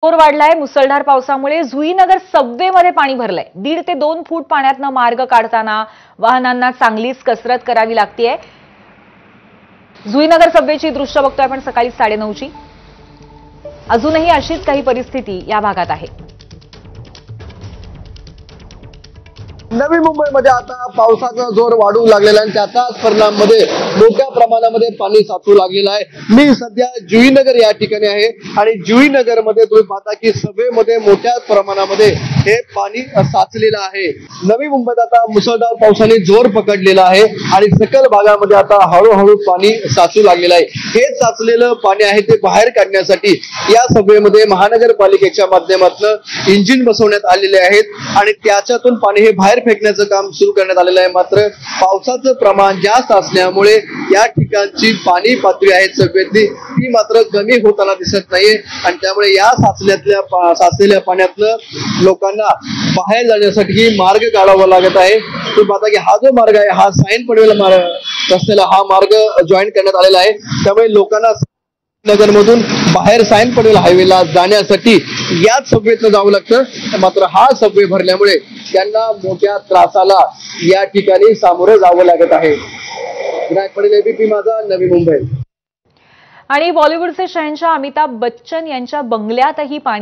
जोर वाढलाय। मुसळधार पावसामुळे जुईनगर सबवेमध्ये पाणी भरलंय। 1.5 ते 2 फूट पाण्यातनं मार्ग काढताना वाहनांना चांगलीच कसरत करावी लागतेय। जुईनगर सबवेची दृश्य बघतोय आपण सकाळी 9:30ची। अजूनही अशीच काही परिस्थिती या भागात आहे। नवी मुंबईमध्ये आता पावसाचा जोर वाढू लागलेला आहे। त्याचाच परिणामामध्ये मोठ्या प्रमाणामध्ये पाणी साचू लागलेलं आहे। मी सध्या जुईनगर या ठिकाणी आहे आणि जुईनगर मध्ये तुम्ही पाहता की सभेमध्ये मोठ्या प्रमाणामध्ये हे पाणी साचलेलं आहे। नवी मुंबईत आता मुसळधार पावसाने जोर पकडलेला आहे आणि सकल भागामध्ये आता हळूहळू पाणी साचू लागलेलं आहे। हे साचलेलं पाणी आहे ते बाहेर काढण्यासाठी या सभेमध्ये महानगरपालिकेच्या माध्यमातून इंजिन बसवण्यात आलेले आहेत आणि त्याच्यातून पाणी हे बाहेर फेकण्याचं काम सुरू करण्यात आलेलं आहे। मात्र पावसाचं प्रमाण जास्त असल्यामुळे या ठिकाणची पाणी पातळी आहे सभेतली ती मात्र कमी होताना दिसत नाहीये आणि त्यामुळे या साचलेल्या पाण्यातनं लोकांना बाहेर जाण्यासाठी मार्ग काढावा लागत आहे। तुम्ही पाहता की हा जो मार्ग आहे हा साईन पनवेल रस्त्याला हा मार्ग जॉईन करण्यात आलेला आहे। त्यामुळे लोकांना नगर मधून बाहेर साईन पनवेल हायवेला जाण्यासाठी याच सबवेतनं जावं लागतं। मात्र हा सबवे भरल्यामुळे त्यांना मोठ्या त्रासाला या ठिकाणी सामोरं जावं लागत आहे। विनायक पटेल, एबीपी माझा, नवी मुंबई। आणि बॉलिवूडचे शहंशाह अमिताभ बच्चन यांच्या बंगल्यातही पाणी